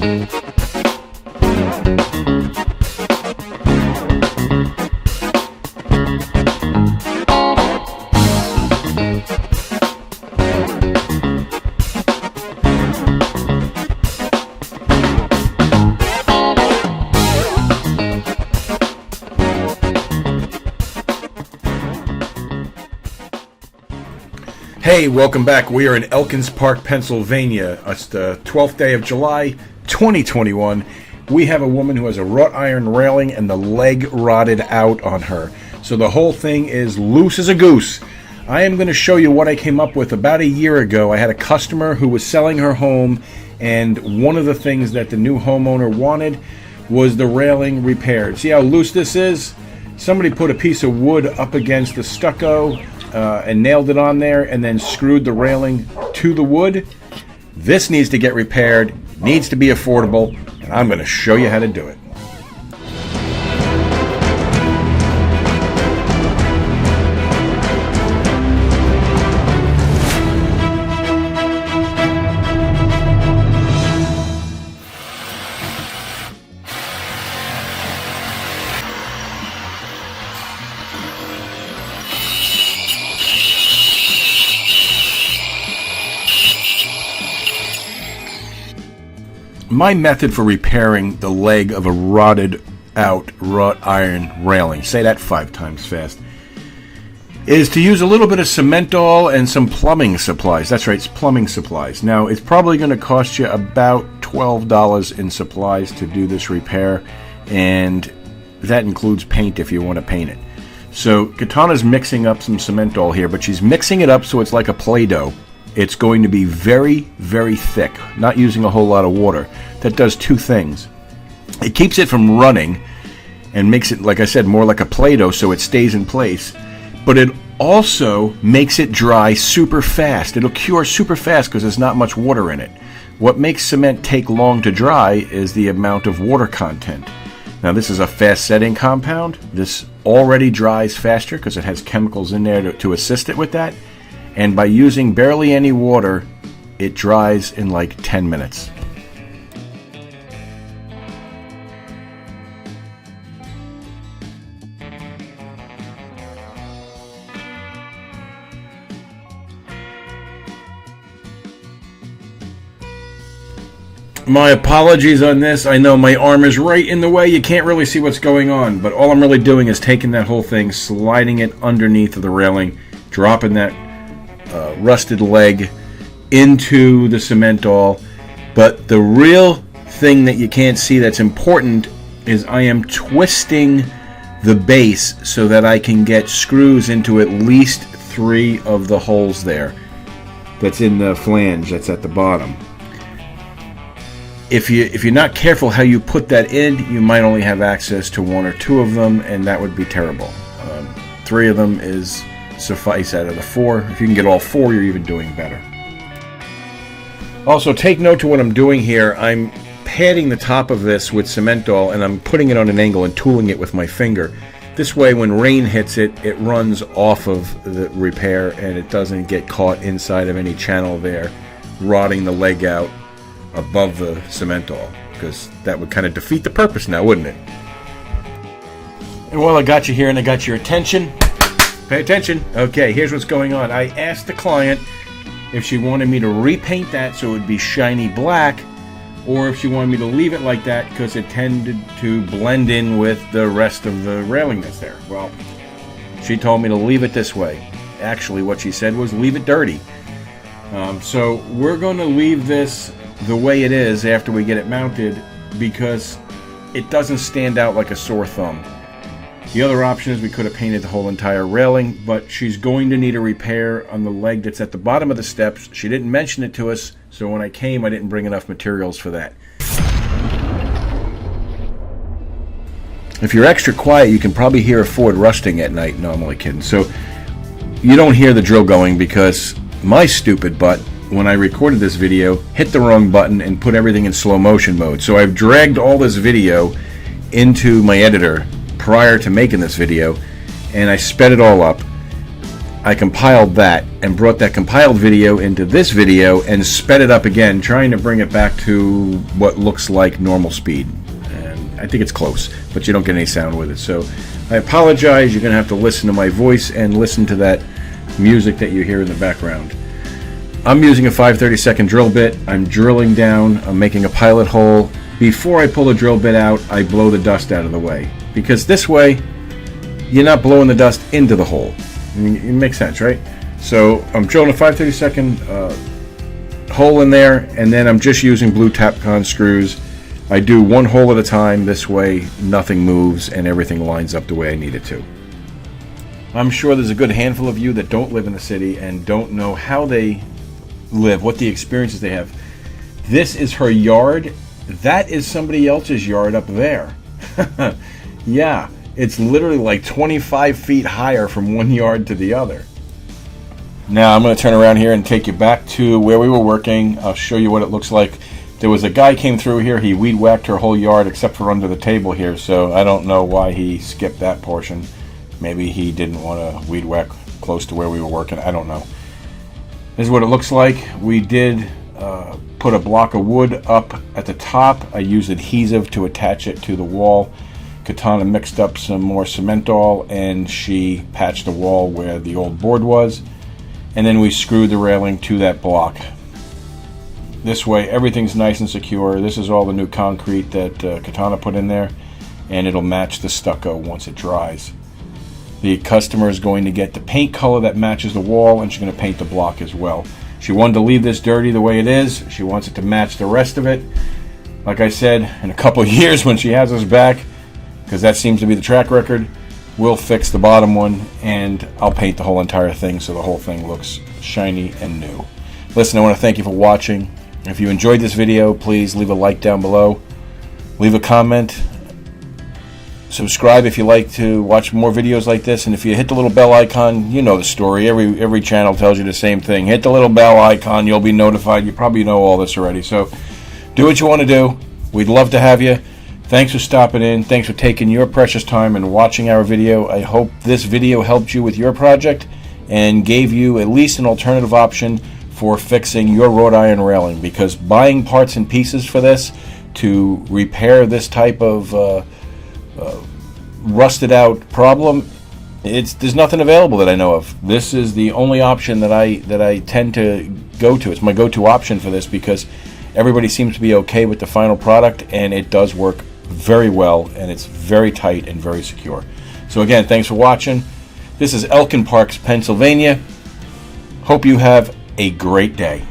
Hey, welcome back. We are in Elkins Park, Pennsylvania. It's the 12th day of July, 2021. We have a woman who has a wrought iron railing and the leg rotted out on her. So the whole thing is loose as a goose. I am going to show you what I came up with about a year ago. I had a customer who was selling her home, and one of the things that the new homeowner wanted was the railing repaired. See how loose this is? Somebody put a piece of wood up against the stucco and nailed it on there and then screwed the railing to the wood. This needs to get repaired, needs to be affordable, and I'm going to show you how to do it. My method for repairing the leg of a rotted out wrought iron railing, say that 5 times fast, is to use a little bit of Cementol and some plumbing supplies. That's right, it's plumbing supplies. Now, it's probably going to cost you about $12 in supplies to do this repair, and that includes paint if you want to paint it. So Kitana's mixing up some Cementol here, but she's mixing it up so it's like a Play-Doh. It's going to be very, very thick, not using a whole lot of water. That does 2 things. It keeps it from running and makes it, like I said, more like a Play-Doh so it stays in place. But it also makes it dry super fast. It'll cure super fast because there's not much water in it. What makes cement take long to dry is the amount of water content. Now, this is a fast-setting compound. This already dries faster because it has chemicals in there to assist it with that. And by using barely any water, it dries in like 10 minutes. My apologies on this. I know my arm is right in the way. You can't really see what's going on. But all I'm really doing is taking that whole thing, sliding it underneath of the railing, dropping that rusted leg into the Cementol. But the real thing that you can't see that's important is I am twisting the base so that I can get screws into at least 3 of the holes there. That's in the flange that's at the bottom. If you're not careful how you put that in, you might only have access to 1 or 2 of them, and that would be terrible. 3 of them is suffice out of the 4. If you can get all 4, you're even doing better. Also, take note to what I'm doing here. I'm padding the top of this with Cementol, and I'm putting it on an angle and tooling it with my finger. This way, when rain hits it, it runs off of the repair, and it doesn't get caught inside of any channel there, rotting the leg out above the Cementol, because that would kind of defeat the purpose now, wouldn't it? And while I got you here and I got your attention, pay attention. Okay, here's what's going on. I asked the client if she wanted me to repaint that so it would be shiny black, or if she wanted me to leave it like that because it tended to blend in with the rest of the railing that's there. Well, she told me to leave it this way. Actually, what she said was leave it dirty. So we're going to leave this the way it is after we get it mounted because it doesn't stand out like a sore thumb. The other option is we could have painted the whole entire railing, but she's going to need a repair on the leg that's at the bottom of the steps. She didn't mention it to us, so when I came, I didn't bring enough materials for that. If you're extra quiet, you can probably hear a Ford rusting at night. No, I'm only kidding. So you don't hear the drill going because my stupid butt, when I recorded this video, hit the wrong button and put everything in slow motion mode. So I've dragged all this video into my editor prior to making this video, and I sped it all up. I compiled that and brought that compiled video into this video and sped it up again, trying to bring it back to what looks like normal speed. And I think it's close, but you don't get any sound with it. So I apologize. You're going to have to listen to my voice and listen to that music that you hear in the background. I'm using a 5/32 drill bit. I'm drilling down. I'm making a pilot hole. Before I pull the drill bit out, I blow the dust out of the way, because this way you're not blowing the dust into the hole. I mean, it makes sense, right? So I'm drilling a 5/32 hole in there, and then I'm just using blue Tapcon screws. I do one hole at a time. This way nothing moves and everything lines up the way I need it to. I'm sure there's a good handful of you that don't live in the city and don't know how they live, what the experiences they have. This is her yard. That is somebody else's yard up there. Yeah. It's literally like 25 feet higher from one yard to the other. Now I'm going to turn around here and take you back to where we were working. I'll show you what it looks like. There was a guy came through here. He weed whacked her whole yard except for under the table here. So I don't know why he skipped that portion. Maybe he didn't want to weed whack close to where we were working. I don't know. This is what it looks like. We did put a block of wood up at the top. I used adhesive to attach it to the wall. Kitana mixed up some more cementol and she patched the wall where the old board was, and then we screwed the railing to that block. This way everything's nice and secure. This is all the new concrete that Kitana put in there, and it'll match the stucco once it dries. The customer is going to get the paint color that matches the wall, and she's going to paint the block as well. She wanted to leave this dirty the way it is. She wants it to match the rest of it. Like I said, in a couple of years when she has us back, because that seems to be the track record, we'll fix the bottom one and I'll paint the whole entire thing so the whole thing looks shiny and new. Listen, I want to thank you for watching. If you enjoyed this video, please leave a like down below, leave a comment, subscribe if you like to watch more videos like this, and if you hit the little bell icon, you know the story. Every channel tells you the same thing. Hit the little bell icon, you'll be notified. You probably know all this already, so do what you want to do. We'd love to have you. Thanks for stopping in. Thanks for taking your precious time and watching our video. I hope this video helped you with your project and gave you at least an alternative option for fixing your wrought iron railing, because buying parts and pieces for this to repair this type of rusted out problem, there's nothing available that I know of. This is the only option that I tend to go to. It's my go-to option for this because everybody seems to be okay with the final product, and it does work very well, and it's very tight and very secure. So again, thanks for watching. This is Elkin Parks, Pennsylvania. Hope you have a great day.